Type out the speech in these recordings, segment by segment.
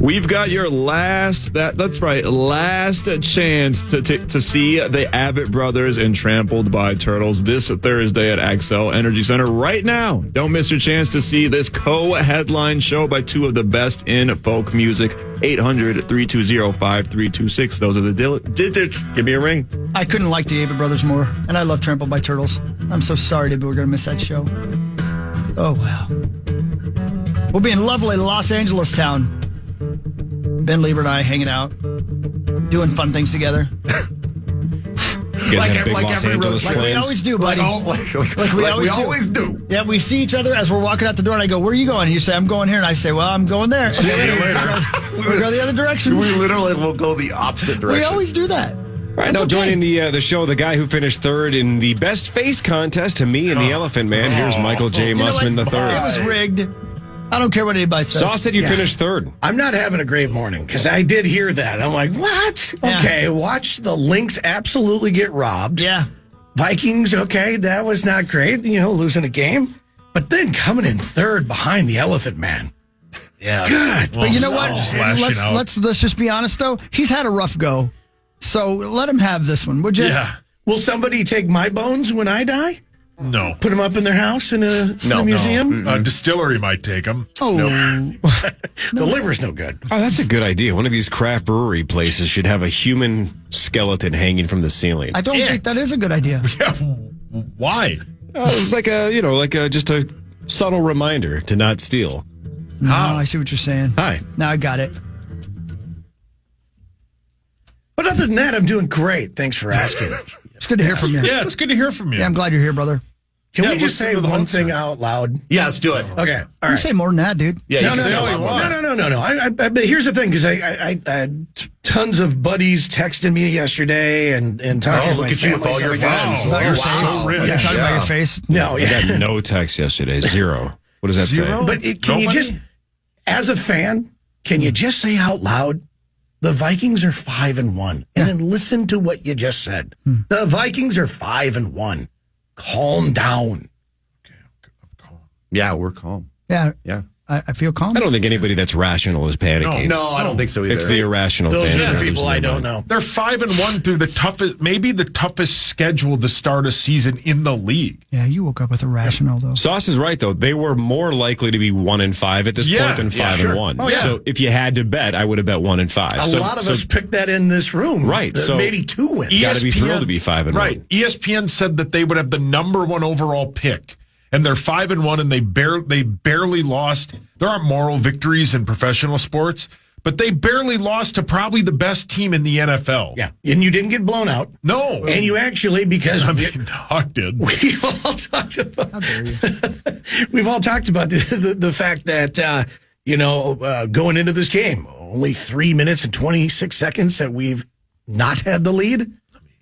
We've got your last chance to see the Abbott Brothers and Trampled by Turtles this Thursday at Xcel Energy Center right now. Don't miss your chance to see this co-headline show by two of the best in folk music. 800-320-5326. Those are the digits. Give me a ring. I couldn't like the Abbott Brothers more, and I love Trampled by Turtles. I'm so sorry that we're going to miss that show. Oh, wow. We'll be in lovely Los Angeles town. Ben Lieber and I hanging out, doing fun things together. You guys have big Los Angeles plans? Like we always do, buddy. Like we always do. Yeah, we see each other as we're walking out the door, and I go, "Where are you going?" And you say, "I'm going here," and I say, "Well, I'm going there." See you later. We go the other direction. We literally will go the opposite direction. We always do that. Right now, joining the show, the guy who finished third in the best face contest to me and the Elephant Man. Here's Michael J. Mussman III. It was rigged. I don't care what anybody says. Saw said you finished third. I'm not having a great morning because I did hear that. I'm like, what? Yeah. Okay, watch the Lynx absolutely get robbed. Yeah. Vikings, okay, that was not great, losing a game. But then coming in third behind the Elephant Man. Yeah. Good. But you know what? Let's just be honest, though. He's had a rough go. So let him have this one, would you? Yeah. Will somebody take my bones when I die? No. Put them up in their house in a museum? No. Distillery might take them. Oh. The liver's no good. Oh, that's a good idea. One of these craft brewery places should have a human skeleton hanging from the ceiling. I don't think that is a good idea. Yeah. Why? It's like just a subtle reminder to not steal. No, I see what you're saying. Hi. Now I got it. But other than that, I'm doing great. Thanks for asking. It's good to hear from you. Yeah, it's good to hear from you. Yeah, I'm glad you're here, brother. Can we just say one thing out loud? Yeah, let's do it. Okay. All You right. say more than that, dude. Yeah, No. But here's the thing, because I had tons of buddies texting me yesterday and talking about look at you with all your friends. About your Wow. face. So rich. You're talking about your face. No, I yeah. got no text yesterday. Zero. What does that say? But can you just, as a fan, can you just say out loud, the Vikings are 5-1, and then listen to what you just said. The Vikings are 5-1. Calm down. Okay, I'm calm. Yeah, we're calm. Yeah. Yeah. I feel calm. I don't think anybody that's rational is panicking. No, I don't think so either. It's the irrational Those fans. are the that people lose I their don't mind. know. They're 5-1 through the toughest schedule to start a season in the league. Yeah, you woke up with a rational, though. Sauce is right, though. They were more likely to be 1-5 at this point than 5-1. Oh, yeah. So if you had to bet, I would have bet 1-5. A lot of us picked that in this room. Right, so maybe 2 wins. You got to be thrilled to be 5-1. Right. ESPN said that they would have the number 1 overall pick, and they're 5-1, and they barely lost. There aren't moral victories in professional sports, but they barely lost to probably the best team in the NFL. Yeah, and you didn't get blown out. No. And you actually, because Hawk did. we've all talked about, we've all talked about the fact that, going into this game, only 3 minutes and 26 seconds that we've not had the lead.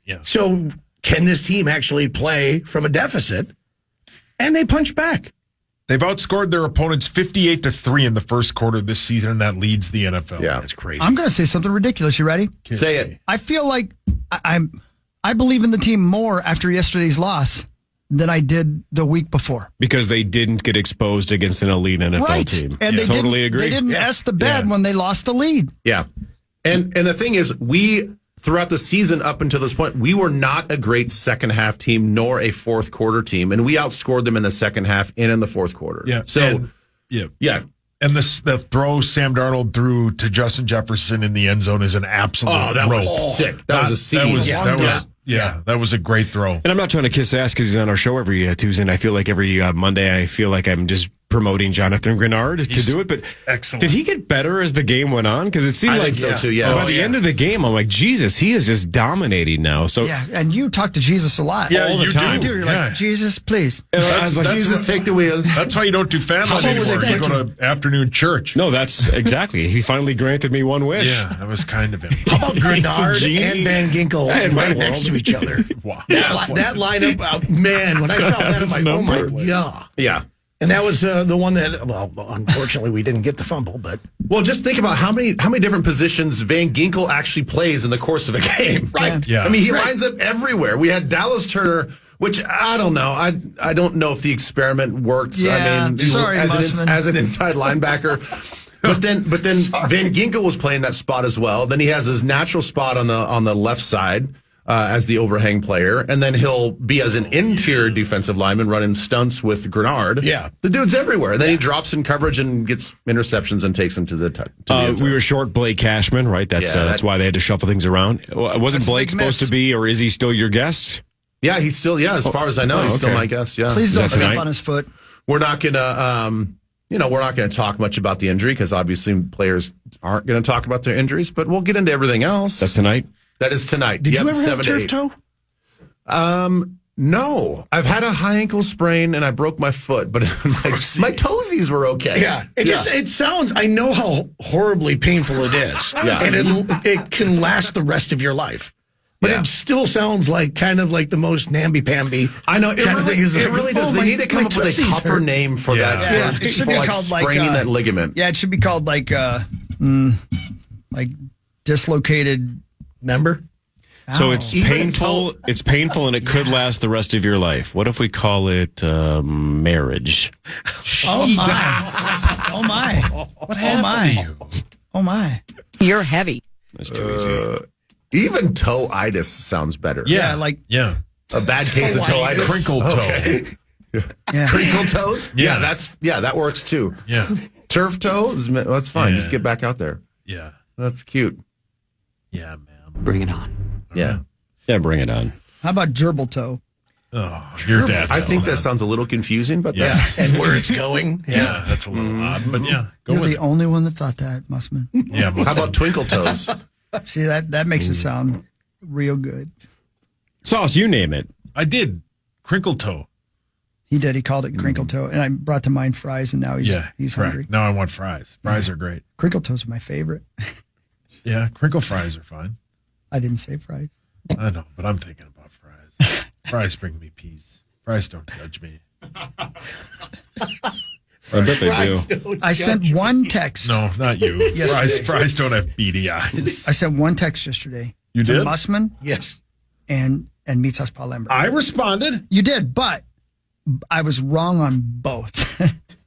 Yeah. So can this team actually play from a deficit? And they punch back. They've outscored their opponents 58-3 in the first quarter this season, and that leads the NFL. Yeah. That's crazy. I'm going to say something ridiculous. You ready? Say it. I feel like I believe in the team more after yesterday's loss than I did the week before. Because they didn't get exposed against an elite NFL team. And they totally agree. They didn't S the bed when they lost the lead. Yeah. And the thing is, throughout the season up until this point, we were not a great second half team nor a fourth quarter team, and we outscored them in the second half and in the fourth quarter. Yeah. So, yeah. And the throw Sam Darnold threw to Justin Jefferson in the end zone is an absolute that rope. was sick. That was a scene. That was a great throw. And I'm not trying to kiss ass because he's on our show every Tuesday, and I feel like every Monday I feel like I'm just promoting Jonathan Grenard to do it. But excellent. Did he get better as the game went on? Because it seemed I like think so too. Yeah. by the end of the game, I'm like, Jesus, he is just dominating now. So Yeah, and you talk to Jesus a lot. Yeah, all the you time. do. You're like, Jesus, please. And I was like, Jesus, take the wheel. That's why you don't do family How long was anymore. it You go to afternoon church. no, that's exactly. He finally granted me one wish. Yeah, that was kind of him. How about Grenard genie. and Van Ginkel right next to each other? Wow. That lineup, man, when I saw that, I'm like, oh my God. Yeah. And that was the one that, well, unfortunately, we didn't get the fumble, but. Well, just think about how many different positions Van Ginkel actually plays in the course of a game. Right. Yeah. I mean, he lines up everywhere. We had Dallas Turner, which I don't know. I don't know if the experiment worked. Yeah, I mean, sorry, as an inside linebacker. But then Van Ginkel was playing that spot as well. Then he has his natural spot on the left side as the overhang player, and then he'll be as an interior defensive lineman running stunts with Grenard. Yeah. The dude's everywhere. And then he drops in coverage and gets interceptions and takes them to the end zone. We were short Blake Cashman, right? That's why they had to shuffle things around. Wasn't Blake supposed to be, or is he still your guest? Yeah, he's still, as far as I know, he's still my guest. Yeah. Please don't step on his foot. We're not going to, we're not going to talk much about the injury because obviously players aren't going to talk about their injuries, but we'll get into everything else. That's tonight? That is tonight. Did you ever have turf toe? No. I've had a high ankle sprain and I broke my foot, but my toesies were okay. Yeah. It sounds, I know how horribly painful it is. Yeah. And it can last the rest of your life. But it still sounds like kind of like the most namby-pamby. I know. It really does. They need to come up with a tougher name for that. Yeah. It should be called spraining that ligament. Yeah, it should be called like dislocated member. So it's painful. It's painful, and it could last the rest of your life. What if we call it marriage? Oh my! Oh my! What happened to you? Oh my! You're heavy. That's too easy. Even toe-itis sounds better. Yeah, like a bad case of toe-itis. Crinkle toe. Okay. yeah. Crinkle toes? Yeah. That works too. Yeah. Turf toe? That's fine. Yeah. Just get back out there. Yeah. That's cute. Yeah, man. Bring it on. Yeah. Yeah, bring it on. How about gerbil toe? Oh, your dad. I think that sounds a little confusing, but that's And where it's going. Yeah, that's a little odd, but yeah, go You're with the only one that thought that, Mussman. it. Yeah, how about twinkle toes? See, that makes it sound real good. Sauce, you name it. I did crinkle toe. He did. He called it crinkle toe, and I brought to mind fries, and now he's correct. hungry. Now I want fries. Fries are great. Crinkle toes are my favorite. Yeah, crinkle fries are fine. I didn't say fries. I know, but I'm thinking about fries. Fries bring me peace. Fries don't judge me. I bet they do. I sent one text. No, not you. Yesterday. Fries don't have beady eyes. I sent one text yesterday. You to did? Mussman Yes. and Meats House Paul Lambert. I responded. You did, but I was wrong on both.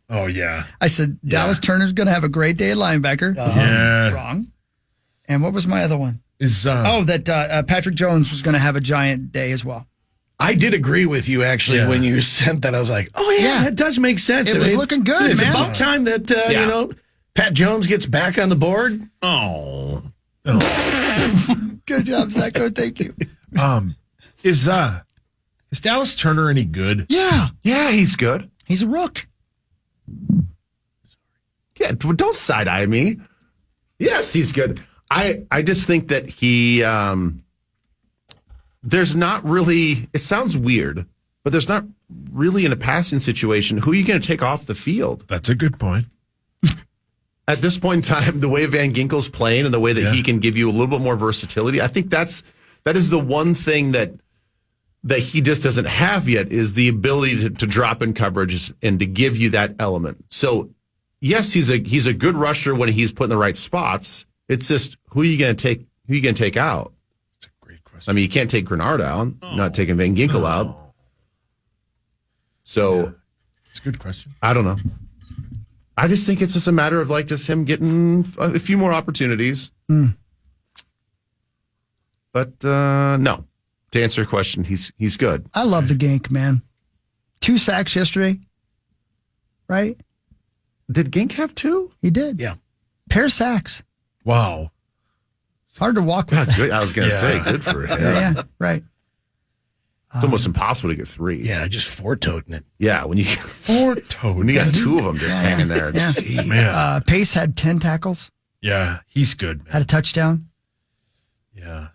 Oh, yeah. I said Dallas Turner's going to have a great day at linebacker. Yeah. Wrong. And what was my other one? That Patrick Jones was going to have a giant day as well. I did agree with you, actually, when you sent that. I was like, oh, yeah, that does make sense. It was looking good, it's man. about time that, Pat Jones gets back on the board. Oh. Good job, Zacho. Thank you. Is Dallas Turner any good? Yeah. Yeah, he's good. He's a rook. Yeah, don't side-eye me. Yes, he's good. I just think that he there's not really, it sounds weird, but there's not really in a passing situation, who are you going to take off the field? That's a good point. At this point in time, the way Van Ginkel's playing and the way that he can give you a little bit more versatility, I think that is the one thing that he just doesn't have yet, is the ability to drop in coverage and to give you that element. So, yes, he's a good rusher when he's put in the right spots. It's just, who are you going to take? Who are you going to take out? That's a great question. I mean, you can't take Grenard out. You're not taking Van Ginkel out. So, it's a good question. I don't know. I just think it's just a matter of just him getting a few more opportunities. But no, to answer your question, he's good. I love the Gank, man. 2 sacks yesterday, right? Did Gink have 2? He did. Yeah. Pair sacks. Wow. It's hard to walk with that. Good. I was going to say, good for him. Yeah, right. It's almost impossible to get 3. Yeah, just four-toting it. Yeah, when you Four-toed. got 2 of them just hanging there. Yeah. Jeez. Man. Pace had 10 tackles, Yeah, he's good, man. had a touchdown. Yeah.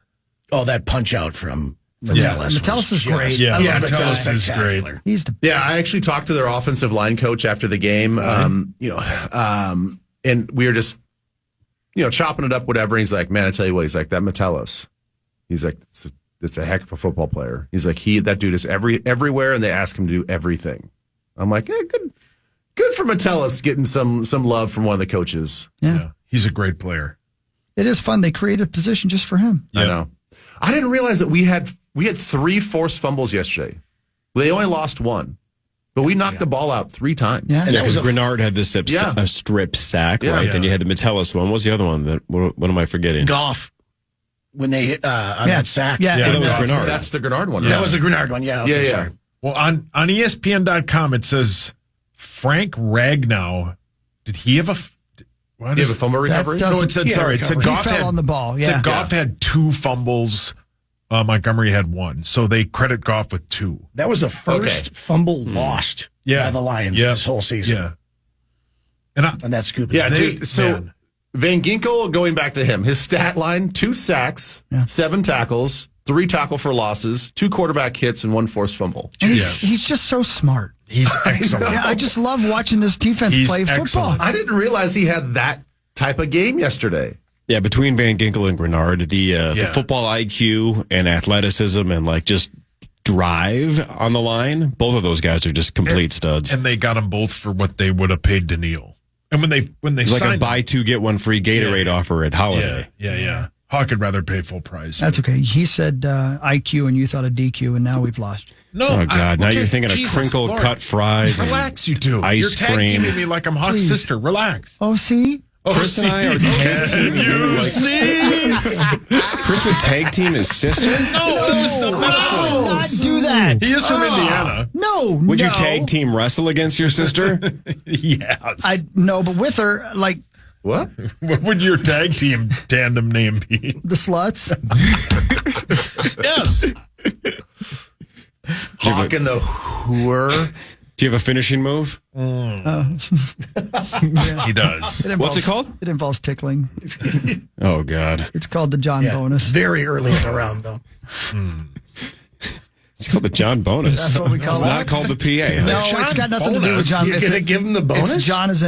Oh, that punch-out from Metellus. Metellus is great. Yeah, I love Metellus Metellus. is great. Spectacular. He's the Yeah, I actually talked to their offensive line coach after the game. And we were just, chopping it up, whatever. And he's like, man, I tell you what, he's like, that Metellus. He's like, it's a heck of a football player. He's like, that dude is everywhere, and they ask him to do everything. I'm like, good for Metellus getting some love from one of the coaches. yeah. He's a great player. It is fun. They created a position just for him. I know. I didn't realize that we had 3 forced fumbles yesterday. They only lost 1. But we knocked the ball out 3 times. Yeah. Yeah, because Grenard had this Yeah. a strip sack, Yeah. right? Yeah. Then you had the Metellus one. What was the other one? What am I forgetting? Goff, when they hit on that sack. Yeah. that was Grenard. That's the Grenard one. That was the Grenard one. Yeah. Okay, Yeah. sorry. Well, on ESPN.com, it says Frank Ragnow. Did he have a? What You is have a fumble recovery? doesn't- No, it said Yeah, sorry. It said recovery. Goff He fell had on the ball, it said yeah. Goff had 2 fumbles. Montgomery had 1, so they credit Goff with 2. That was the first fumble lost by the Lions this whole season. Yeah, and And that's Scoop. Yeah, They- dude. So man. Van Ginkel, going back to him, his stat line: 2 sacks, 7 tackles, 3 tackle for losses, 2 quarterback hits, and 1 forced fumble. And he's just so smart. he's excellent. Yeah, I just love watching this defense He's play football. excellent. I didn't realize he had that type of game yesterday. Yeah, between Van Ginkel and Grenard, the football IQ and athleticism and like just drive on the line, both of those guys are just complete studs. And they got them both for what they would have paid Daniil. And when they It's like a signed buy 2 get 1 free Gatorade offer at Holiday. yeah. Hawk would rather pay full price. That's okay. He said IQ and you thought of DQ, and now we've lost. No, Oh God! Now okay, you're thinking Jesus, of crinkle Lord. cut fries. and Relax, you two. ice You're tag cream. teaming me like I'm Hawk's Please. sister. Relax. Oh, see? Chris and I are tag teaming you. Like, Chris would tag team his sister. Not do that. He is from Indiana. No, Would no. you tag team wrestle against your sister? Yes. No, but with her, like What? What would your tag team tandem name be? the sluts. Yes. Hawk and the whore. Do you have a finishing move? He does. What's it called? It involves tickling. Oh God! It's called the John bonus. Very early in the round, though. It's called the John bonus. That's what we call It's it. not called the PA. Huh? No, it's got nothing to do with John. You're It's going to give him the bonus? It's John as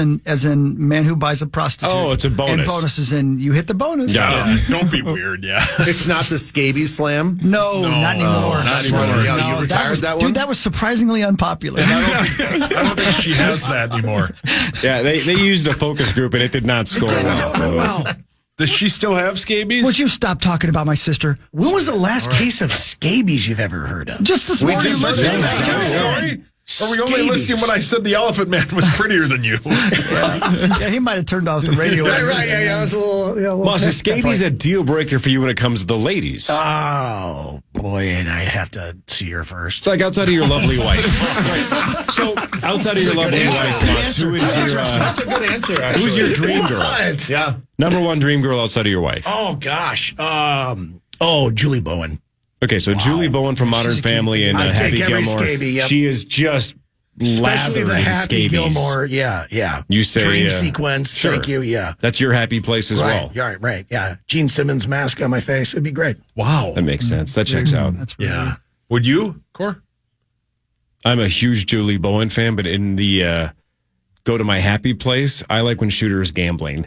in man who buys a prostitute. Oh, it's a bonus. And bonus is in you hit the bonus. Yeah. Don't be weird. Yeah. It's not the Scabies Slam. No, not anymore. Not anymore. Yeah, No, you retired that one? Dude, that was surprisingly unpopular. I don't think she has that anymore. Yeah, they used a focus group and it did not score Didn't well. go well. Does she still have scabies? Would you stop talking about my sister? When was the last case of scabies you've ever heard of? Just this morning. just listen heard to that. what I just said. Sorry? Are we only listening when I said the Elephant Man was prettier than you? Yeah, he might have turned off the radio. Right. Yeah, I was a little. Boss, is scabies a deal breaker for you when it comes to the ladies? Oh, boy, and I have to see her first. It's like outside of your lovely wife. Right. So outside of your lovely wife, Boss, who is your That's a good answer, actually. who's your dream girl? What? Yeah. Number 1 dream girl outside of your wife. Oh, gosh. Julie Bowen. Okay, so Julie Bowen from Modern Family and I'd Happy take every Gilmore. scabie, yep. She is just Especially lathered the in Happy scabies. Gilmore. Yeah. You say, Dream uh, sequence. sure. Thank you. Yeah. That's your happy place as well. Right. Yeah. Gene Simmons mask on my face. It'd be great. Wow. That makes sense. That checks out. That's really Yeah. Would you, Cor? I'm a huge Julie Bowen fan, but in the go to my happy place, I like when Shooter is gambling.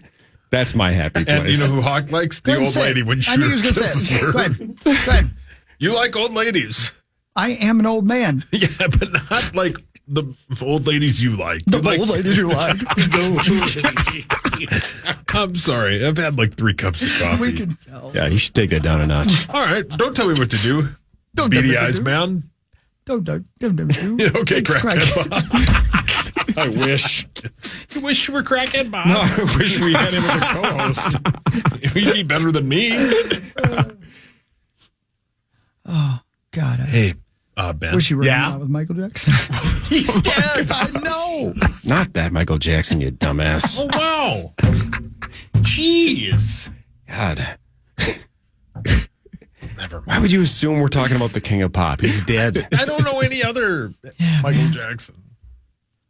That's my happy place. And you know who Hawk likes? Go The ahead and old say lady it. when I knew he was going to kisses say it. her. Go ahead. Go ahead. You like old ladies. I am an old man. Yeah, but not like the old ladies you like. The You like- old ladies you like. I'm sorry. I've had like 3 cups of coffee. We can tell. Yeah, you should take that down a notch. All right. Don't tell me what to do. Don't Beady tell me what to eyes, do. man. Don't. Okay, Thanks, crackhead Bob. I wish. You wish you were crackhead Bob. No, I wish we had him as a co-host. He'd be better than me. God, I Hey, Ben. wish you were Yeah? hanging out with Michael Jackson. He's dead. I know. Not that Michael Jackson, you dumbass. Oh, wow. Jeez. God. Never Why mind. would you assume we're talking about the King of Pop? He's dead. I don't know any other Michael Jackson.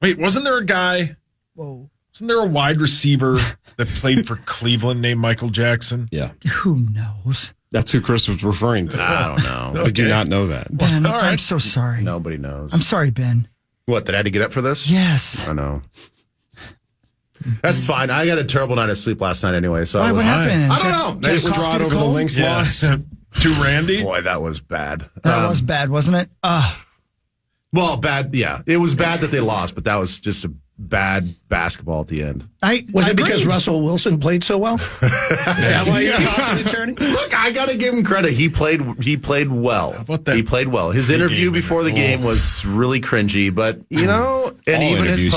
Wait, wasn't there a guy? Whoa. Wasn't there a wide receiver that played for Cleveland named Michael Jackson? Yeah. Who knows? That's who Chris was referring to. I don't know. How did you not know that? Ben, all right. I'm so sorry. Nobody knows. I'm sorry, Ben. What, that I had to get up for this? Yes. I know. That's fine. I got a terrible night of sleep last night anyway. So Why, I was, what happened? I don't know. Get Just- caught Distraught over the cold? Lynx loss. To Randy? Boy, that was bad. That was bad, wasn't it? Well, bad. Yeah, it was bad that they lost, but that was just bad basketball at the end. Was it because Russell Wilson played so well? Is that why you're tossing and turning? Look, I got to give him credit. He played well. How about that? He played well. His interview before the game was really cringy, but and even his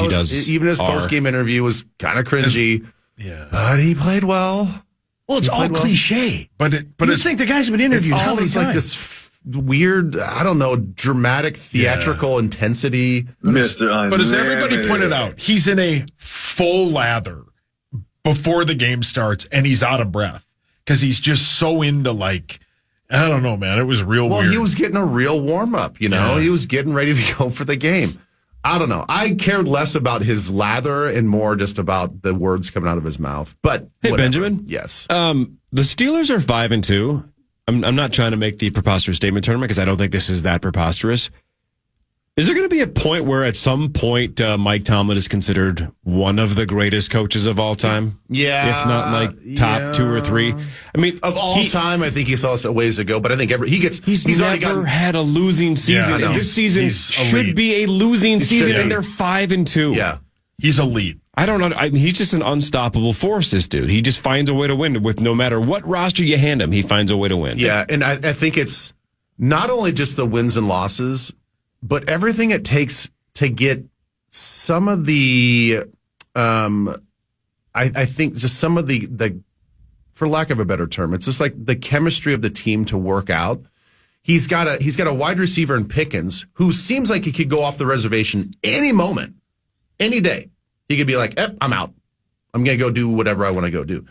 post-game interview was kind of cringy. Yeah, but he played well. Well, it's all cliche. But you think the guy's been interviewed how many It's times? like this weird, I don't know, dramatic, theatrical intensity. But as everybody pointed out, he's in a full lather before the game starts, and he's out of breath because he's just so into I don't know, man. It was real weird. Well, he was getting a real warm-up, Yeah. He was getting ready to go for the game. I don't know. I cared less about his lather and more just about the words coming out of his mouth. But Hey, whatever. Benjamin. Yes. The Steelers are 5-2. I'm not trying to make the preposterous statement tournament because I don't think this is that preposterous. Is there going to be a point where at some point Mike Tomlin is considered one of the greatest coaches of all time? Yeah. If not top 2 or 3. I mean, Of all time, I think he still has a ways to go, but I think he's already never gotten, had a losing season. Yeah, and this season should be a losing season, and they're 5-2. Yeah. He's elite. I don't know. I mean, he's just an unstoppable force, this dude. He just finds a way to win with no matter what roster you hand him, he finds a way to win. Yeah, and I think it's not only just the wins and losses, but everything it takes to get some of the, I think just some of the, for lack of a better term, it's just like the chemistry of the team to work out. He's got a wide receiver in Pickens who seems like he could go off the reservation any moment, any day. He could be like, I'm out. I'm going to go do whatever I want to go do.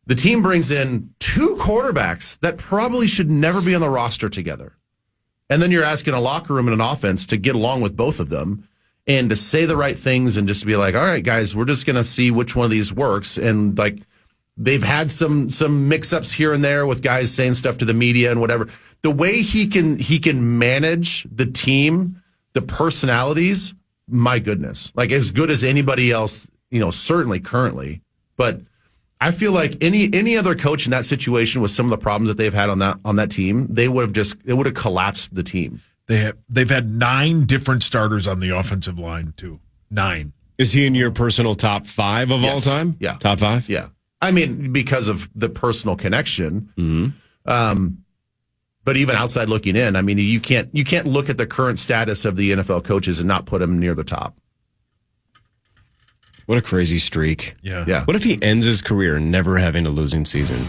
The team brings in 2 quarterbacks that probably should never be on the roster together. And then you're asking a locker room and an offense to get along with both of them and to say the right things and just to be like, all right, guys, we're just going to see which one of these works. And like they've had some mix-ups here and there with guys saying stuff to the media and whatever. The way he can manage the team, the personalities, my goodness, like as good as anybody else, certainly currently. But I feel like any other coach in that situation with some of the problems that they've had on that team, it would have collapsed the team. They've had 9 different starters on the offensive line too. 9. Is he in your personal top 5 of all time? Yeah. Top 5? Yeah. I mean, because of the personal connection. Mm-hmm. But even outside looking in, I mean, you can't look at the current status of the NFL coaches and not put them near the top. What a crazy streak. Yeah. What if he ends his career never having a losing season?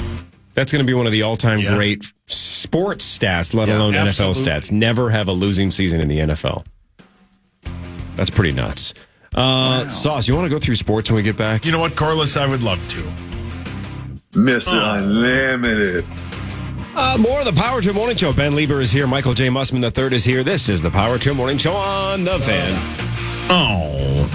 That's going to be one of the all-time great sports stats, let alone NFL stats. Never have a losing season in the NFL. That's pretty nuts. Sauce, you want to go through sports when we get back? You know what, Corliss? I would love to. Mr. Unlimited. More of the Power Trip Morning Show. Ben Lieber is here. Michael J. Mussman III is here. This is the Power Trip Morning Show on The Fan. Oh.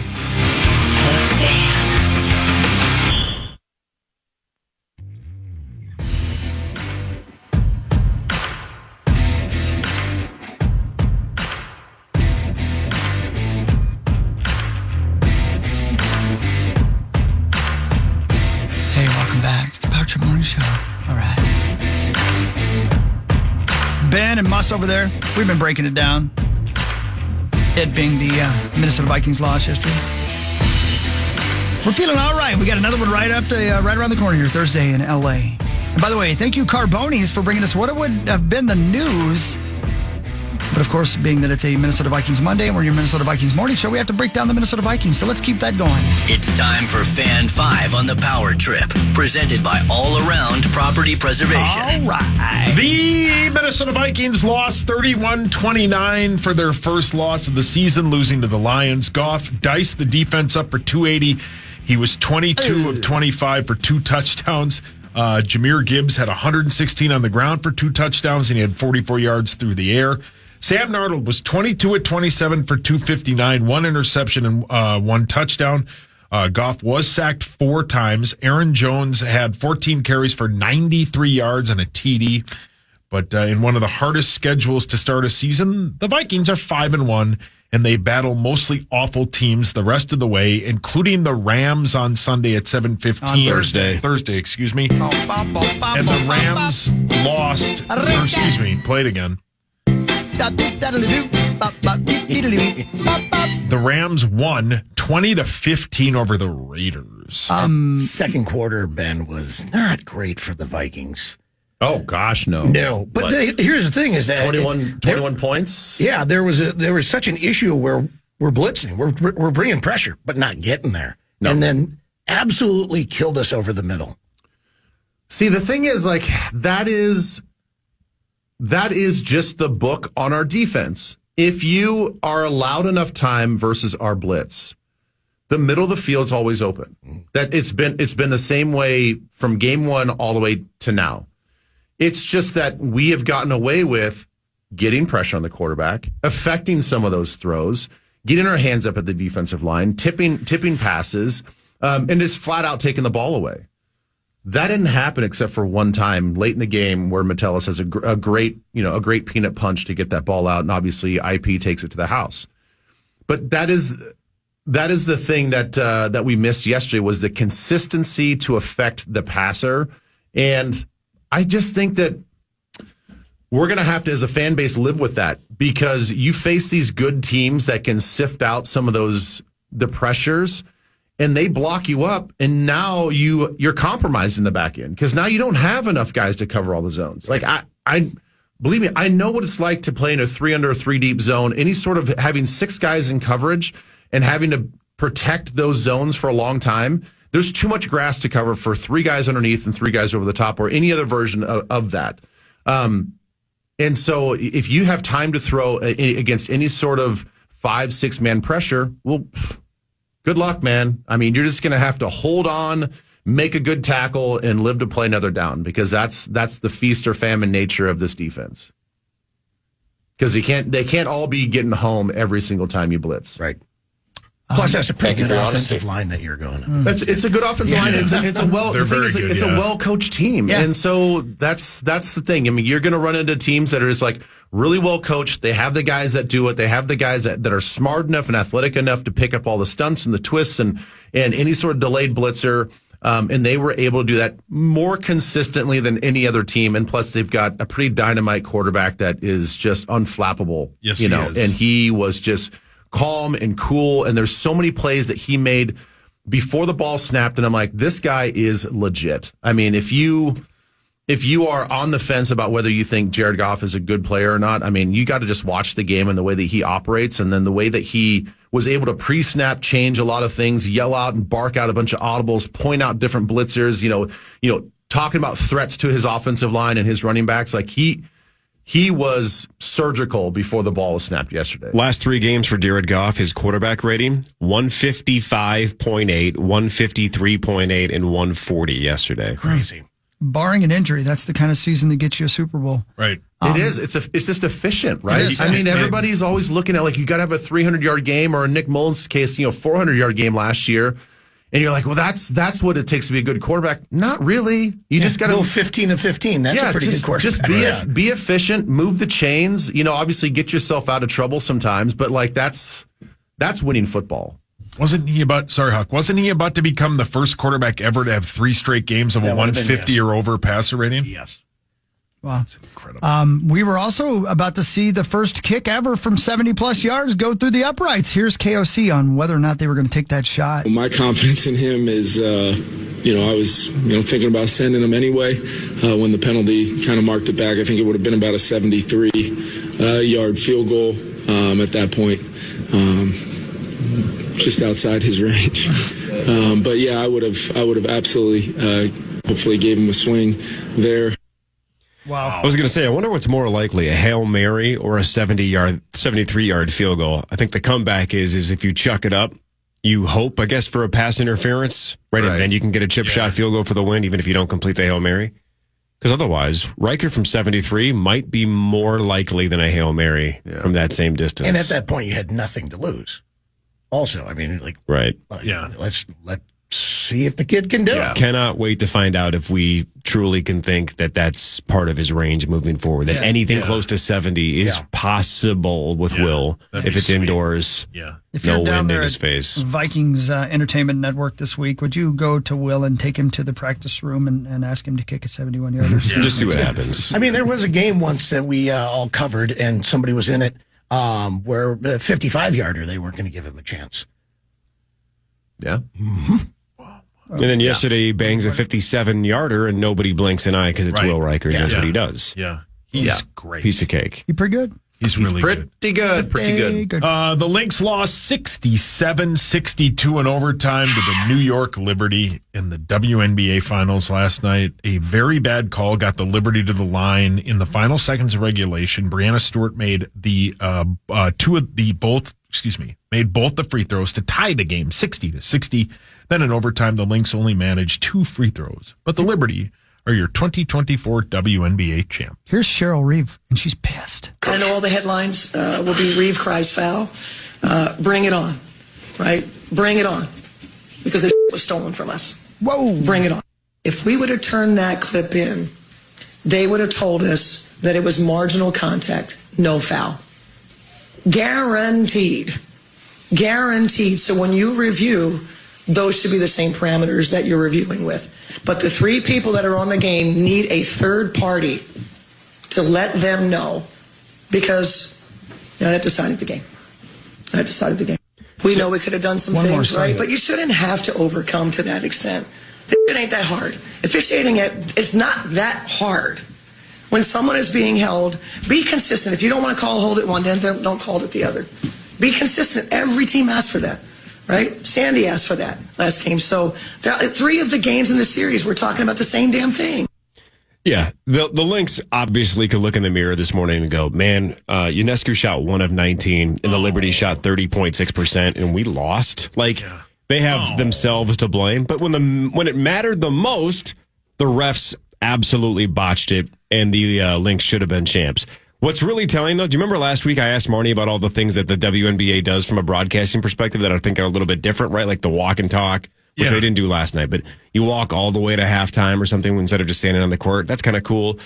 Hey, welcome back. It's the Power Trip Morning Show. All right. Ben and Muss over there, we've been breaking it down. It being the Minnesota Vikings loss yesterday. We're feeling all right. We got another one right around the corner here, Thursday in L.A. And by the way, thank you, Carbonis, for bringing us what it would have been the news. But of course, being that it's a Minnesota Vikings Monday and we're your Minnesota Vikings morning show, we have to break down the Minnesota Vikings. So let's keep that going. It's time for Fan 5 on the Power Trip, presented by All Around Property Preservation. All right. The Minnesota Vikings lost 31-29 for their first loss of the season, losing to the Lions. Goff diced the defense up for 280. He was 22 of 25 for 2 touchdowns. Jahmyr Gibbs had 116 on the ground for 2 touchdowns, and he had 44 yards through the air. Sam Darnold was 22 at 27 for 259, 1 interception and 1 touchdown. Goff was sacked 4 times. Aaron Jones had 14 carries for 93 yards and a TD. But in one of the hardest schedules to start a season, the Vikings are 5-1, and they battle mostly awful teams the rest of the way, including the Rams on Sunday at 7:15. On Thursday. Thursday, excuse me. And the Rams lost, played again. The Rams won 20-15 over the Raiders. Second quarter, Ben, was not great for the Vikings. Oh gosh, no. No, but here's the thing: is that 21 points. Yeah, there was such an issue where we're blitzing, we're bringing pressure, but not getting there, and then absolutely killed us over the middle. See, the thing is, like, that is just the book on our defense. If you are allowed enough time versus our blitz, the middle of the field's always open. That it's been the same way from game one all the way to now. It's just that we have gotten away with getting pressure on the quarterback, affecting some of those throws, getting our hands up at the defensive line, tipping passes, and just flat out taking the ball away. That didn't happen except for one time late in the game where Metellus has a great peanut punch to get that ball out, and obviously IP takes it to the house. But that is the thing that we missed yesterday, was the consistency to affect the passer. And I just think that we're going to have to, as a fan base, live with that, because you face these good teams that can sift out some of the pressures, and they block you up, and now you're compromised in the back end because now you don't have enough guys to cover all the zones. Like I believe me, I know what it's like to play in a 3 under 3 deep zone. Any sort of having 6 guys in coverage and having to protect those zones for a long time. There's too much grass to cover for 3 guys underneath and 3 guys over the top, or any other version of that. And so if you have time to throw against any sort of 5-6 man pressure, well, good luck, man. I mean, you're just going to have to hold on, make a good tackle, and live to play another down, because that's the feast or famine nature of this defense. Because they can't all be getting home every single time you blitz. Right. Plus, that's a pretty good offensive line that you're going. It's a good offensive line. It's a well-coached team, and so that's the thing. I mean, you're going to run into teams that are just like really well coached. They have the guys that do it. They have the guys that are smart enough and athletic enough to pick up all the stunts and the twists and any sort of delayed blitzer. And they were able to do that more consistently than any other team. And plus, they've got a pretty dynamite quarterback that is just unflappable. Yes, he is. And he was just calm and cool, and there's so many plays that he made before the ball snapped, and I'm like, this guy is legit. I mean, if you are on the fence about whether you think Jared Goff is a good player or not, I mean, you got to just watch the game and the way that he operates, and then the way that he was able to pre-snap change a lot of things, yell out and bark out a bunch of audibles, point out different blitzers, you know, talking about threats to his offensive line and his running backs. Like he was surgical before the ball was snapped yesterday. Last 3 games for Jared Goff, his quarterback rating, 155.8, 153.8, and 140 yesterday. Crazy. Barring an injury, that's the kind of season that gets you a Super Bowl. Right. It is. It's just efficient, right? It is, I mean, everybody's always looking at, like, you got to have a 300-yard game, or in Nick Mullins' case, 400-yard game last year. And you're like, well, that's what it takes to be a good quarterback. Not really. You just got to go 15 of 15. That's a pretty good quarterback. Just be efficient, move the chains. Obviously get yourself out of trouble sometimes, but like that's winning football. Wasn't he about to become the first quarterback ever to have 3 straight games of a 150 or over passer rating? Yes. Wow. That's incredible. We were also about to see the first kick ever from 70-plus yards go through the uprights. Here's KOC on whether or not they were going to take that shot. My confidence in him is, I was, thinking about sending him anyway. When the penalty kind of marked it back, I think it would have been about a 73-yard field goal at that point, just outside his range. But yeah, I would have absolutely, hopefully gave him a swing there. Wow. I was going to say, I wonder what's more likely, a Hail Mary or a 73-yard field goal. I think the comeback is if you chuck it up, you hope, I guess, for a pass interference, right? And then you can get a chip shot field goal for the win, even if you don't complete the Hail Mary. Because otherwise, Riker from 73 might be more likely than a Hail Mary from that same distance. And at that point, you had nothing to lose. Also, I mean, right. Let's see if the kid can do it. Cannot wait to find out if we truly can think that that's part of his range moving forward. That anything close to 70 is possible with Will if it's indoors. Yeah. If you're down there in his at face. Vikings Entertainment Network this week, would you go to Will and take him to the practice room and ask him to kick a 71-yarder? Just see what happens. I mean, there was a game once that we all covered, and somebody was in it where a 55-yarder, they weren't going to give him a chance. Yeah. And then yesterday he bangs a 57-yarder and nobody blinks an eye because it's Will Riker. That's what he does. Yeah. He's great. Piece of cake. He pretty good. He's really pretty good. Pretty good. The Lynx lost 67-62 in overtime to the New York Liberty in the WNBA finals last night. A very bad call got the Liberty to the line in the final seconds of regulation. Brianna Stewart made made both the free throws to tie the game 60-60. Then in overtime, the Lynx only managed 2 free throws, but the Liberty are your 2024 WNBA champs. Here's Cheryl Reeve, and she's pissed. I know all the headlines will be Reeve cries foul. Bring it on, right? Bring it on. Because this was stolen from us. Whoa. Bring it on. If we would have turned that clip in, they would have told us that it was marginal contact, no foul. Guaranteed. Guaranteed. So when you review, those should be the same parameters that you're reviewing with. But the 3 people that are on the game need a third party to let them know, because that decided the game. That decided the game. We know we could have done some things right, but you shouldn't have to overcome to that extent. It ain't that hard. Officiating it's not that hard. When someone is being held, be consistent. If you don't want to hold it one, then don't call it the other. Be consistent. Every team asks for that. Right? Sandy asked for that last game. So 3 of the games in the series, we're talking about the same damn thing. Yeah. The Lynx obviously could look in the mirror this morning and go, man, Ionescu shot 1 of 19 and the Liberty shot 30.6% and we lost. They have themselves to blame. But when it mattered the most, the refs absolutely botched it and the Lynx should have been champs. What's really telling, though, do you remember last week I asked Marnie about all the things that the WNBA does from a broadcasting perspective that I think are a little bit different, right? Like the walk and talk, which they didn't do last night. But you walk all the way to halftime or something instead of just standing on the court. That's kind of cool.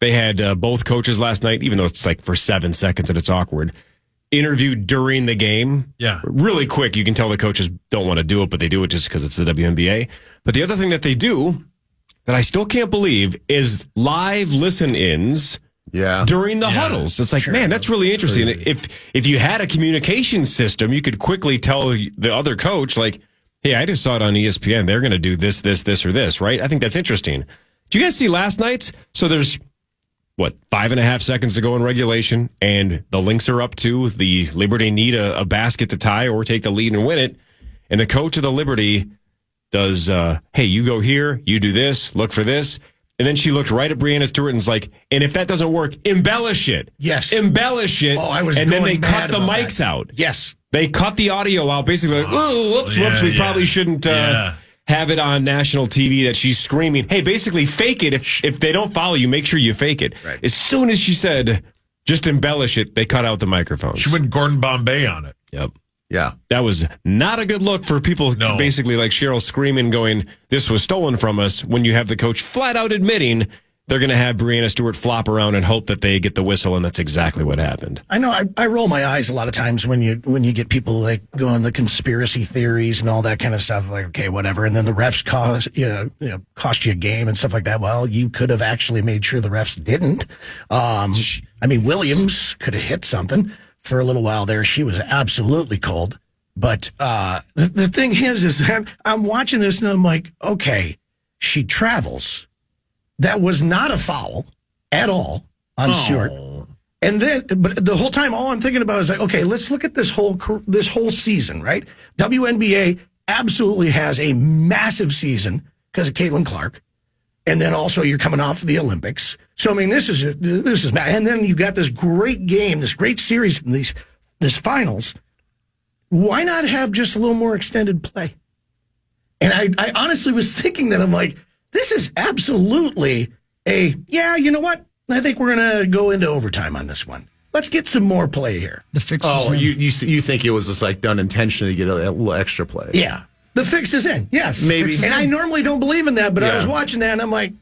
They had both coaches last night, even though it's like for 7 seconds and it's awkward, interviewed during the game. Yeah. Really quick. You can tell the coaches don't want to do it, but they do it just because it's the WNBA. But the other thing that they do that I still can't believe is live listen-ins. Yeah. During the huddles. It's like, man, that's really interesting. If you had a communication system, you could quickly tell the other coach, like, hey, I just saw it on ESPN. They're going to do this, or this, right? I think that's interesting. Did you guys see last night's? So there's, 5.5 seconds to go in regulation, and the Lynx are up 2. The Liberty need a basket to tie or take the lead and win it. And the coach of the Liberty does, hey, you go here, you do this, look for this. And then she looked right at Brianna Stewart and was like, and if that doesn't work, embellish it. Yes. Embellish it. And then they cut the mics out. Yes. They cut the audio out, basically like, oh, whoops, we probably shouldn't have it on national TV that she's screaming. Hey, basically fake it. If they don't follow you, make sure you fake it. Right. As soon as she said, just embellish it, they cut out the microphones. She went Gordon Bombay on it. Yep. Yeah. That was not a good look for people basically like Cheryl screaming, going, this was stolen from us, when you have the coach flat out admitting they're going to have Brianna Stewart flop around and hope that they get the whistle, and that's exactly what happened. I know. I roll my eyes a lot of times when you get people like going the conspiracy theories and all that kind of stuff. Like, okay, whatever. And then the refs cost you a game and stuff like that. Well, you could have actually made sure the refs didn't. Williams could have hit something. For a little while there, she was absolutely cold. But the thing is I'm watching this and I'm like, okay, she travels. That was not a foul at all on Stewart. And then, but the whole time, all I'm thinking about is like, okay, let's look at this whole season, right? WNBA absolutely has a massive season because of Caitlin Clark. And then also you're coming off of the Olympics. So, this is and then you got this great game, this great series in this finals. Why not have just a little more extended play? And I honestly was thinking that I'm like, this is absolutely you know what? I think we're going to go into overtime on this one. Let's get some more play here. The fix you think it was just like done intentionally to get a little extra play? Yeah. The fix is in, yes. Maybe. And I normally don't believe in that, but I was watching that and I'm like,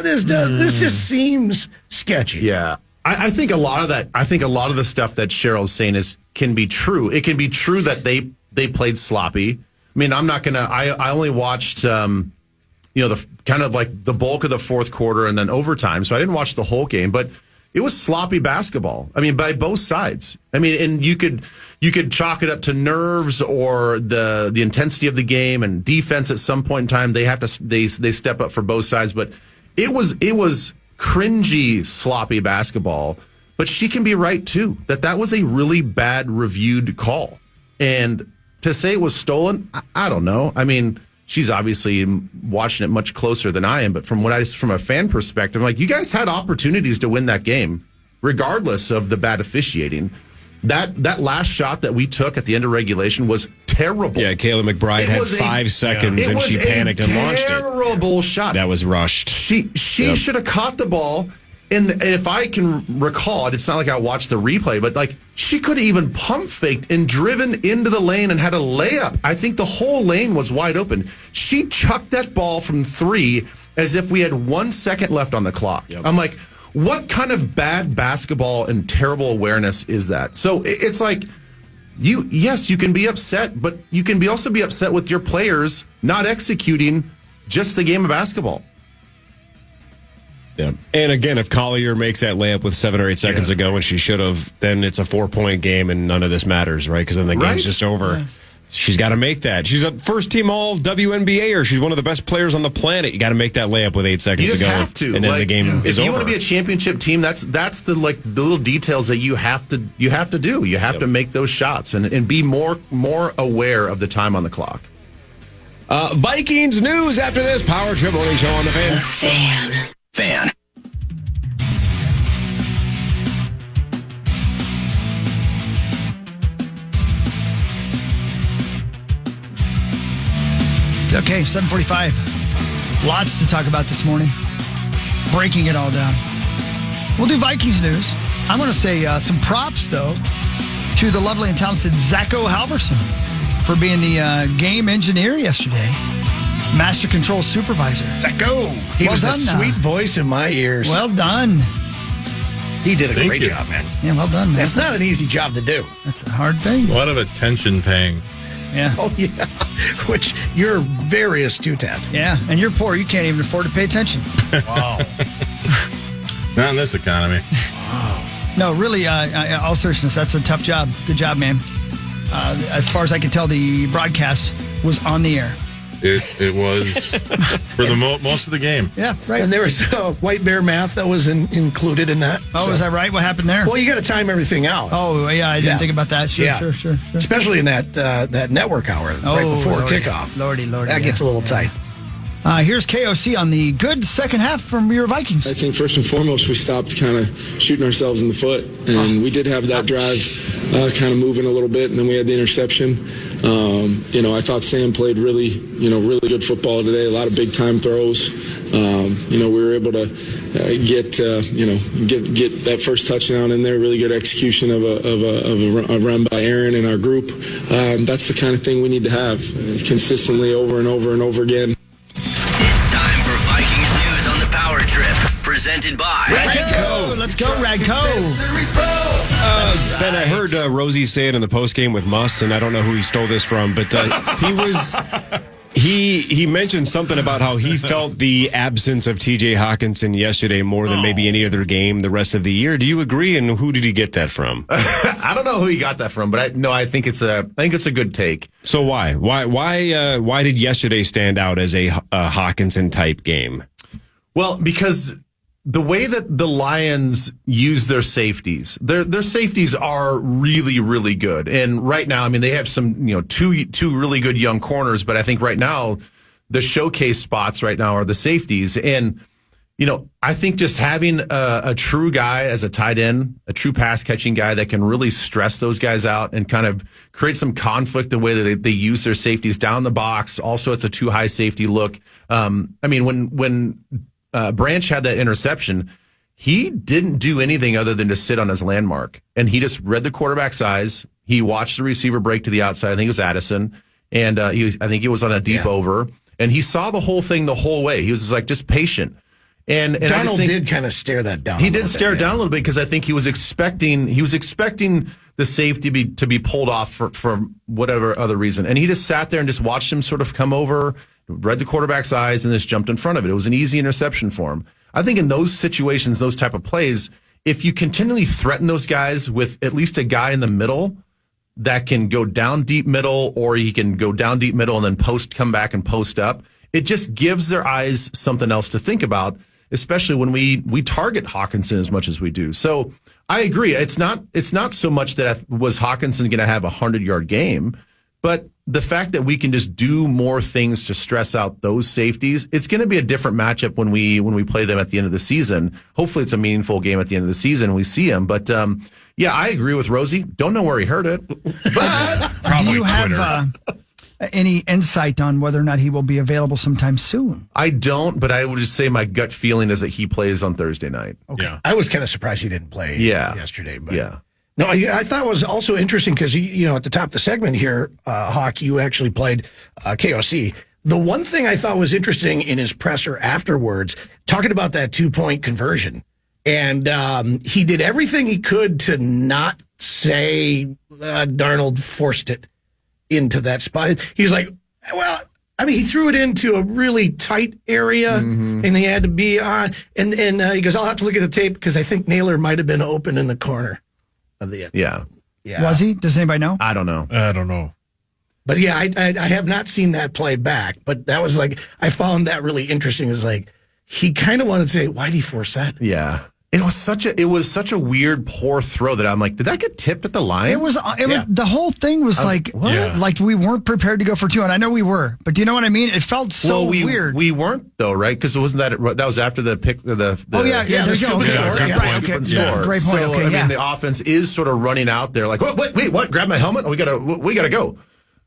this just seems sketchy. Yeah. I think a lot of that, a lot of the stuff that Cheryl's saying can be true. It can be true that they played sloppy. I'm not going to, I only watched, the kind of like the bulk of the fourth quarter and then overtime. So I didn't watch the whole game, but sloppy basketball. I mean, by both sides. I mean, and you could chalk it up to nerves or the intensity of the game and defense. At some point in time, they step up for both sides. But it was cringy, sloppy basketball. But she can be right too. That was a really bad reviewed call, and to say it was stolen, I don't know. I mean, she's obviously watching it much closer than I am, but from a fan perspective, I'm like, you guys had opportunities to win that game, regardless of the bad officiating. That last shot that we took at the end of regulation was terrible. Yeah, Kayla McBride had 5 seconds and she panicked and launched it. Terrible shot. That was rushed. She should have caught the ball. And if I can recall, it's not like I watched the replay, but like she could have even pump faked and driven into the lane and had a layup. I think the whole lane was wide open. She chucked that ball from 3 as if we had 1 second left on the clock. Yep. I'm like, what kind of bad basketball and terrible awareness is that? So it's like, you can be upset, but you can also be upset with your players not executing just the game of basketball. Yeah. And again, if Collier makes that layup with 7 or 8 seconds ago when she should have, then it's a 4-point game and none of this matters, right? Because then the game's just over. Yeah. She's got to make that. She's a first-team all WNBA, or she's one of the best players on the planet. You got to make that layup with 8 seconds to go. You just have to. And then the game is over. If you want to be a championship team, that's the little details that you have to do. You have to make those shots and be more aware of the time on the clock. Vikings news after this Power Trip only show on the Fan. The Fan. Okay, 7:45. Lots to talk about this morning. Breaking it all down. We'll do Vikings news. I'm going to say some props, though, to the lovely and talented Zacho Halverson for being the game engineer yesterday. Master Control Supervisor. Zacho. He was a sweet voice in my ears. Well done. He did a great job, man. Yeah, well done, man. That's not an easy job to do. That's a hard thing. A lot of attention paying. Yeah. Oh, yeah. Which you're very astute at. Yeah, and you're poor. You can't even afford to pay attention. Wow. Not in this economy. Wow. No, really, all seriousness, that's a tough job. Good job, man. As far as I can tell, the broadcast was on the air. It was for the most of the game. Yeah, right. And there was white bear math that was included in that. Oh, is that right? What happened there? Well, you got to time everything out. Oh, yeah, I didn't think about that. Sure. Especially in that network hour right before kickoff. Lordy. That gets a little tight. Here's KOC on the good second half from your Vikings. I think first and foremost, we stopped kind of shooting ourselves in the foot. And we did have that drive kind of moving a little bit, and then we had the interception. I thought Sam played really good football today. A lot of big time throws. We were able to get that first touchdown in there. Really good execution of a run by Aaron and our group. That's the kind of thing we need to have consistently over and over and over again. It's time for Vikings news on the Power Trip, presented by Radco. Let's go, Radco. Ben, I heard Rosie say it in the postgame with Muss, and I don't know who he stole this from, but he mentioned something about how he felt the absence of T.J. Hawkinson yesterday more than maybe any other game the rest of the year. Do you agree? And who did he get that from? I don't know who he got that from, but I think it's a good take. So why did yesterday stand out as a Hawkinson type game? Well, because the way that the Lions use their safeties, their safeties are really, really good. And right now, I mean, they have some, two really good young corners, but I think right now the showcase spots right now are the safeties. And, I think just having a true guy as a tight end, a true pass catching guy that can really stress those guys out and kind of create some conflict the way that they use their safeties down the box. Also, it's a too high safety look. When Branch had that interception, he didn't do anything other than to sit on his landmark. And he just read the quarterback's eyes. He watched the receiver break to the outside. I think it was Addison. And I think he was on a deep over. And he saw the whole thing the whole way. He was just patient. And Donald did kind of stare that down. He did stare it down a little bit because I think he was expecting the safety to be pulled off for whatever other reason. And he just sat there and just watched him sort of come over, read the quarterback's eyes, and just jumped in front of it. It was an easy interception for him. I think in those situations, those type of plays, if you continually threaten those guys with at least a guy in the middle that can go down deep middle, or he can go down deep middle and then come back and post up, it just gives their eyes something else to think about, especially when we target Hawkinson as much as we do. So I agree. It's not so much that was Hawkinson going to have a 100-yard game, but the fact that we can just do more things to stress out those safeties, it's going to be a different matchup when we play them at the end of the season. Hopefully it's a meaningful game at the end of the season and we see him. But yeah, I agree with Rosie. Don't know where he heard it. But do you have any insight on whether or not he will be available sometime soon? I don't, but I would just say my gut feeling is that he plays on Thursday night. Okay. Yeah. I was kind of surprised he didn't play yesterday. But yeah. No, I thought it was also interesting because, at the top of the segment here, Hawk, you actually played KOC. The one thing I thought was interesting in his presser afterwards, talking about that 2-point conversion, and he did everything he could to not say Darnold forced it into that spot. He's like, well, I mean, he threw it into a really tight area, and he had to be on. And he goes, I'll have to look at the tape because I think Naylor might have been open in the corner of the end. Yeah. Was he? Does anybody know? I don't know. But yeah, I have not seen that play back. But that was like, I found that really interesting. It's like, he kind of wanted to say, why did he force that? Yeah. It was such a weird, poor throw that I'm like, did that get tipped at the line? It was the whole thing was like, what? Yeah. Like we weren't prepared to go for 2, and I know we were, but do you know what I mean? It felt so weird. We weren't though, right? Because that was after the pick. Oh yeah. There you go. Great point. So Okay, I mean, the offense is sort of running out there, like, wait, what? Grab my helmet. We gotta go.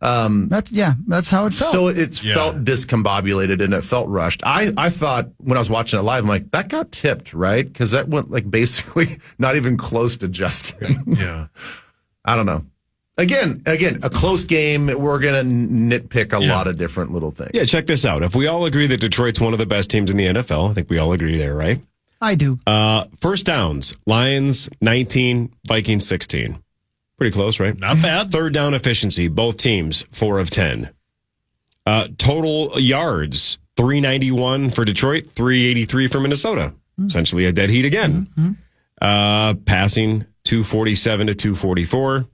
That's how it felt. So it felt discombobulated and it felt rushed. I thought when I was watching it live, I'm like, that got tipped, right? Because that went like basically not even close to Justin. Yeah. I don't know. Again, a close game. We're going to nitpick a lot of different little things. Yeah, check this out. If we all agree that Detroit's one of the best teams in the NFL, I think we all agree there, right? I do. First downs, Lions 19, Vikings 16. Pretty close, right? Not bad. Third down efficiency, both teams, 4 of 10. Total yards, 391 for Detroit, 383 for Minnesota. Essentially a dead heat again. Passing, 247 to 244.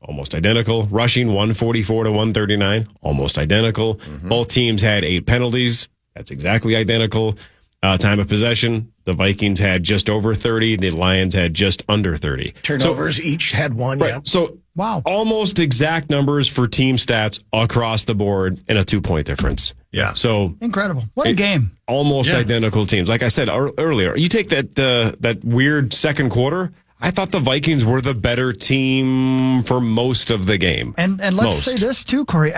Almost identical. Rushing, 144 to 139. Almost identical. Both teams had 8 penalties. That's exactly identical. Time of possession, the Vikings had just over 30. The Lions had just under 30. Turnovers each had 1. Right. Yeah. So almost exact numbers for team stats across the board and a 2-point difference. Yeah. So incredible. What a game. Almost identical teams. Like I said earlier, you take that weird second quarter. I thought the Vikings were the better team for most of the game. And let's say this too, Corey.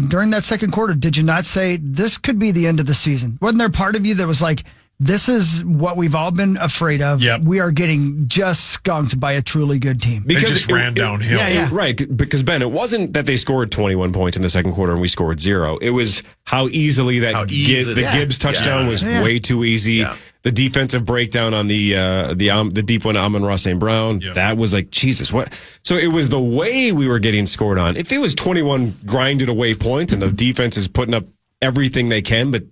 During that second quarter, did you not say this could be the end of the season? Wasn't there part of you that was like, this is what we've all been afraid of. Yep. We are getting just skunked by a truly good team. Because it just ran downhill. Right. Because, Ben, it wasn't that they scored 21 points in the second quarter and we scored 0. It was how easily the Gibbs touchdown was way too easy. Yeah. The defensive breakdown on the deep one, Amon-Ra St. Brown, that was like, Jesus, what? So it was the way we were getting scored on. If it was 21 grinded away points and the defense is putting up everything they can, but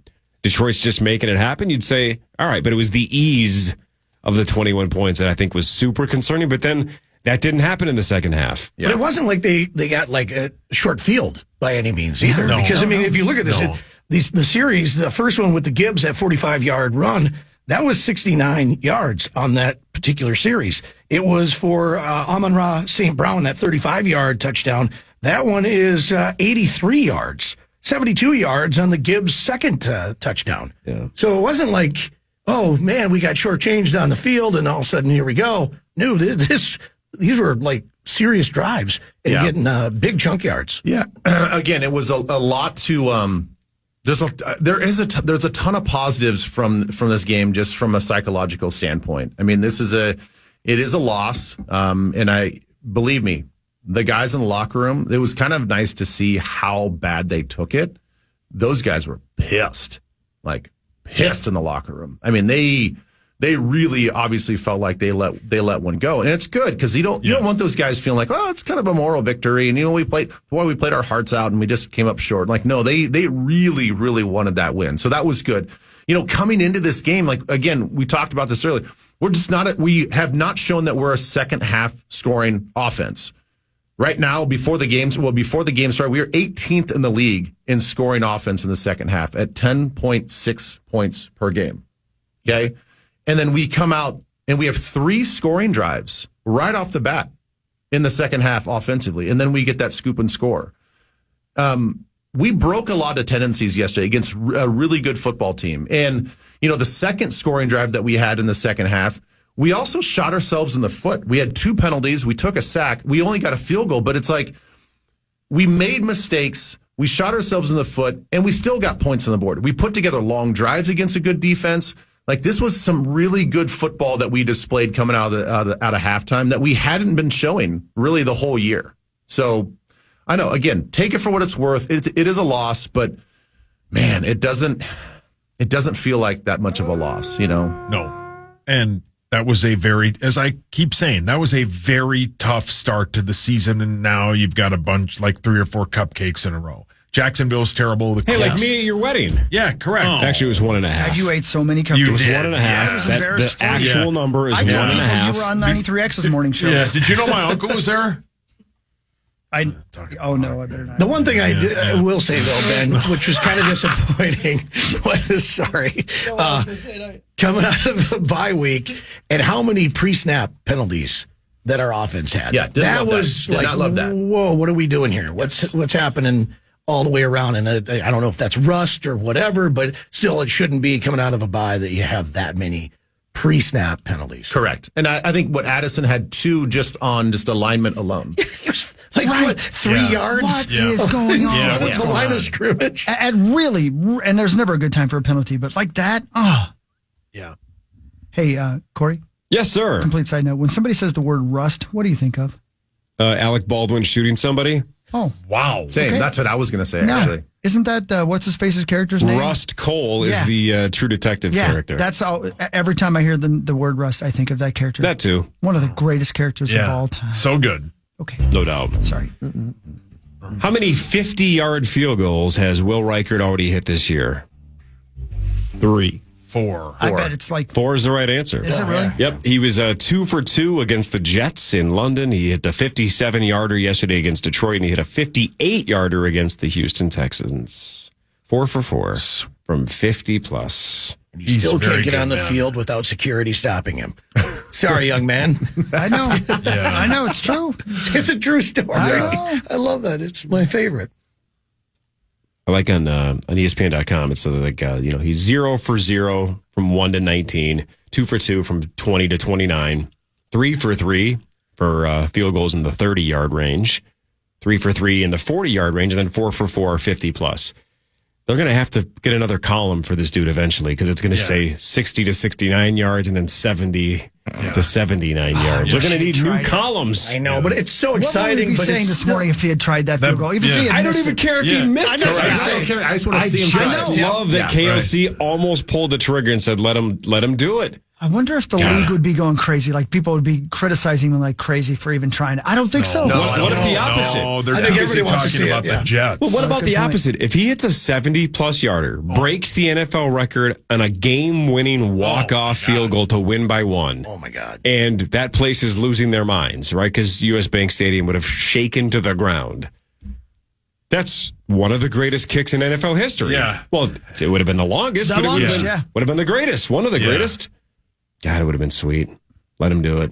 Detroit's just making it happen, you'd say, all right, but it was the ease of the 21 points that I think was super concerning. But then that didn't happen in the second half. Yeah. But it wasn't like they got like a short field by any means either. Because, I mean, if you look at this, the series, the first one with the Gibbs, that 45-yard run, that was 69 yards on that particular series. It was for Amon-Ra St. Brown, that 35-yard touchdown. That one is 83 yards, 72 yards on the Gibbs' second touchdown. Yeah. So it wasn't like, oh, man, we got shortchanged on the field, and all of a sudden, here we go. No, these were like serious drives and getting big chunk yards. Yeah. Again, it was a lot to there's a ton of positives from this game just from a psychological standpoint. I mean, it is a loss, and believe me, the guys in the locker room, it was kind of nice to see how bad they took it. Those guys were pissed in the locker room. I mean, they really obviously felt like they let one go, and it's good because you don't want those guys feeling like, oh, it's kind of a moral victory, and we played our hearts out and we just came up short. Like, no, they really, really wanted that win, so that was good. Coming into this game, like again, we talked about this earlier. We're just not. We have not shown that we're a second half scoring offense. Right now, before the game started, we were 18th in the league in scoring offense in the second half at 10.6 points per game. Okay, and then we come out and we have 3 scoring drives right off the bat in the second half offensively, and then we get that scoop and score. We broke a lot of tendencies yesterday against a really good football team. And, the second scoring drive that we had in the second half, we also shot ourselves in the foot. We had 2 penalties. We took a sack. We only got a field goal, but it's like we made mistakes. We shot ourselves in the foot, and we still got points on the board. We put together long drives against a good defense. Like, this was some really good football that we displayed coming out of halftime that we hadn't been showing really the whole year. So, I know, again, take it for what it's worth. It is a loss, but man, it doesn't feel like that much of a loss, No. And that was as I keep saying, that was a very tough start to the season, and now you've got a bunch, like 3 or 4 cupcakes in a row. Jacksonville's terrible. Like me at your wedding. Yeah, correct. Actually, it was 1.5. God, you ate so many cupcakes. It was 1.5. I was embarrassed The actual number is 1.5. You were on 93X's morning show. Yeah. Did you know my uncle was there? I better not. The one thing I will say, though, Ben, which was kind of disappointing, was, coming out of the bye week and how many pre-snap penalties that our offense had. Yeah, that was like, not love that. Whoa, what are we doing here? What's happening all the way around? And I don't know if that's rust or whatever, but still, it shouldn't be coming out of a bye that you have that many pre-snap penalties. Correct. And I think what Addison had 2 just on alignment alone. Like, what, 3 yards? What is going on? Yeah, What's the line of scrimmage? And there's never a good time for a penalty, but like that, Yeah. Hey, Corey? Yes, sir. Complete side note. When somebody says the word rust, what do you think of? Alec Baldwin shooting somebody. Oh. Wow. Same. Okay. That's what I was going to say, actually. Isn't that, what's his face's character's name? Rust Cole is the True Detective character. That's all. Every time I hear the word rust, I think of that character. That too. One of the greatest characters of all time. So good. Okay. No doubt. Sorry. How many 50-yard field goals has Will Reichert already hit this year? 3. 4. I bet it's like 4 is the right answer. Is it really? Yep. He was 2 for 2 against the Jets in London. He hit a 57-yarder yesterday against Detroit, and he hit a 58-yarder against the Houston Texans. 4 for 4 from 50 plus. And he still can't get on the field without security stopping him. Sorry, young man. I know. I know. It's true. It's a true story. I love that. It's my favorite. I like on ESPN.com, it says he's 0 for 0 from 1 to 19, 2 for 2 from 20 to 29, 3 for 3 for field goals in the 30-yard range, 3 for 3 in the 40-yard range, and then 4 for 4, 50 plus. They're going to have to get another column for this dude eventually because it's going to say 60 to 69 yards and then 70 to 79 yards. They're going to need new columns. I know, but it's so exciting. What would he be saying this morning if he had tried that field goal? Even if he had I don't even care if he missed it. I just want to see him try. I love that KLC almost pulled the trigger and said, let him do it. I wonder if the league would be going crazy. Like, people would be criticizing him like crazy for even trying it. I don't think so. What if the opposite? No, they're too busy talking about the Jets. Well, what about the opposite? If he hits a 70-plus yarder, breaks the NFL record on a game-winning walk-off field goal to win by 1. Oh, my God. And that place is losing their minds, right? Because U.S. Bank Stadium would have shaken to the ground. That's one of the greatest kicks in NFL history. Yeah. Well, it would have been the longest, but it would have been the greatest. One of the greatest. God, it would have been sweet. Let him do it.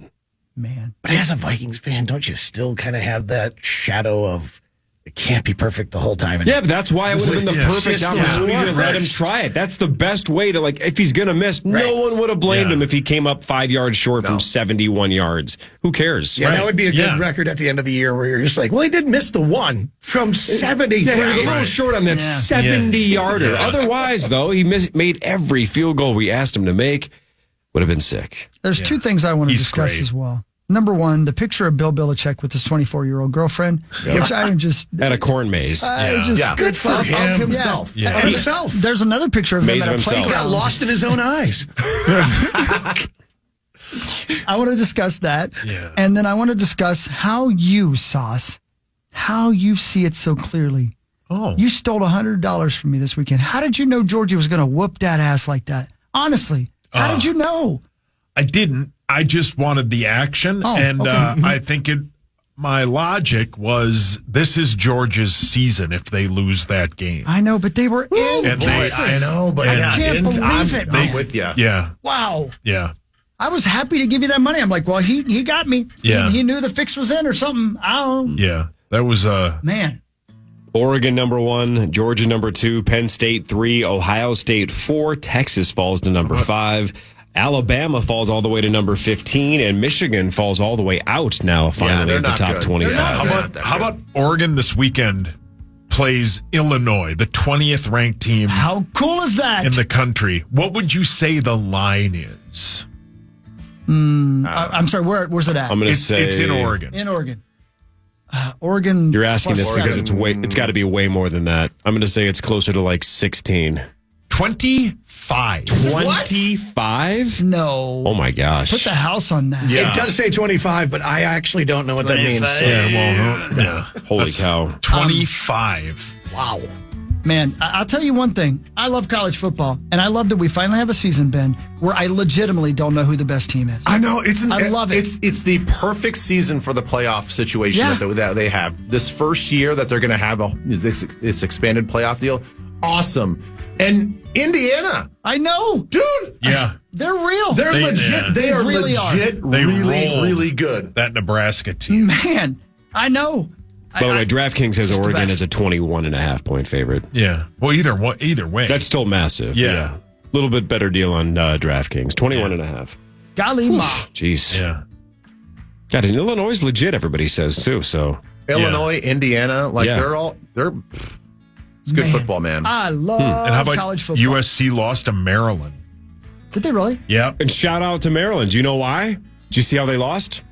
Man. But as a Vikings fan, don't you still kind of have that shadow of it can't be perfect the whole time? Yeah, but that's why it would have been the perfect opportunity to let him try it. That's the best way to, if he's going to miss, no one would have blamed him if he came up 5 yards short from 71 yards. Who cares? Yeah, that would be a good record at the end of the year where you're just like, well, he did miss the 1 from 73. Yeah, he was a little short on that 70-yarder. Yeah. Otherwise, though, he made every field goal we asked him to make. Would have been sick. There's 2 things I want to discuss as well. Number 1, the picture of Bill Belichick with his 24-year-old girlfriend, which I am just... At a corn maze. Good for him. Of himself. Of himself. There's another picture of him at a playground. Got lost in his own eyes. I want to discuss that. Yeah. And then I want to discuss how you, Sauce, how you see it so clearly. Oh. You stole $100 from me this weekend. How did you know Georgie was going to whoop that ass like that? Honestly. How did you know? I didn't. I just wanted the action. I think my logic was this is Georgia's season if they lose that game. I know, but they were in Texas. I know, but I can't believe it. I'm with you. Yeah. Wow. Yeah. I was happy to give you that money. I'm like, well, he got me. Yeah. He knew the fix was in or something. I don't know. Yeah. That was Man. Oregon number 1, Georgia number 2, Penn State 3, Ohio State 4, Texas falls to number 5, Alabama falls all the way to number 15, and Michigan falls all the way out now finally they're at the not top good. 25. How about Oregon this weekend plays Illinois, the 20th ranked team How cool is that? in the country? What would you say the line is? I'm sorry, where's it at? I'm going to say it's in Oregon. In Oregon. Oregon. You're asking plus this because 7. it's got to be way more than that. I'm going to say it's closer to like 16. 25. 25? No. Oh my gosh. Put the house on that. Yeah. It does say 25, but I actually don't know what that means. So. Holy cow. 25. Wow. Man, I'll tell you one thing. I love college football, and I love that we finally have a season, Ben, where I legitimately don't know who the best team is. I know. I love it. It's the perfect season for the playoff situation that they have. This first year that they're going to have this expanded playoff deal. Awesome. And Indiana. I know. Dude. Yeah. They're real. They're legit. yeah. They are really legit. They roll really good. That Nebraska team. Man, I know. By the way, DraftKings has Oregon as a 21.5-point favorite. Yeah. Well, either way. That's still massive. Yeah. A little bit better deal on DraftKings. 21.5. Golly ma. Jeez. Yeah. God, and Illinois is legit, everybody says, too. So Illinois, Indiana, they're it's good football, man. I love And how about college football. USC lost to Maryland? Did they really? Yeah. And shout out to Maryland. Do you know why? Did you see how they lost?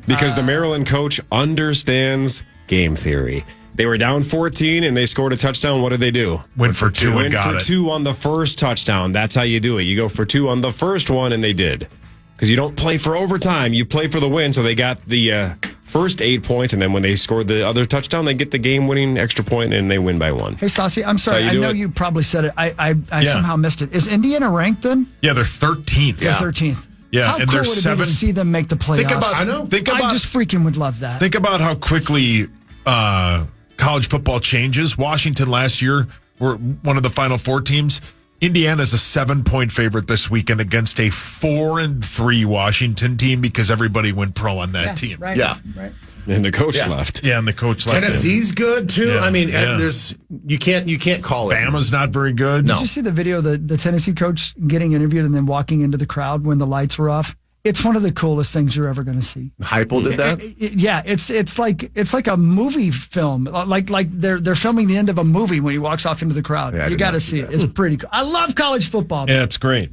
Because the Maryland coach understands game theory. They were down 14 and they scored a touchdown. What did they do? Went for two and Went got for it. 2 on the first touchdown. That's how you do it. You go for 2 on the first one, and they did. Because you don't play for overtime. You play for the win. So they got the first 8 points, and then when they scored the other touchdown, they get the game-winning extra point, and they win by 1. Hey, Saucy, I'm sorry. I know you probably said it. I somehow missed it. Is Indiana ranked then? Yeah, they're 13th. They're 13th. Yeah, How and cool they're would it be 7. to see them make the playoffs? I just freaking would love that. Think about how quickly college football changes. Washington last year were one of the Final Four teams. Indiana's a 7-point favorite this weekend against a 4-3 Washington team because everybody went pro on that team. Right, Yeah. Right. And the coach left. Yeah, and the coach left. Tennessee's good too. Yeah. I mean, Yeah. there's you can't call it. Bama's not very good. Did you see the video of the Tennessee coach getting interviewed and then walking into the crowd when the lights were off? It's one of the coolest things you're ever going to see. Heupel did that. Yeah, it's like a movie film. Like they're filming the end of a movie when he walks off into the crowd. Yeah, I you did got not to see see it. It's pretty cool. I love college football. Yeah, it's great.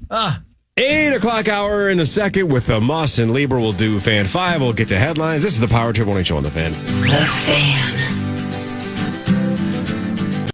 8 o'clock hour in a second with Muss and Lieber. We'll do Fan 5. We'll get to headlines. This is the Power Trip Morning Show on the Fan. The Fan.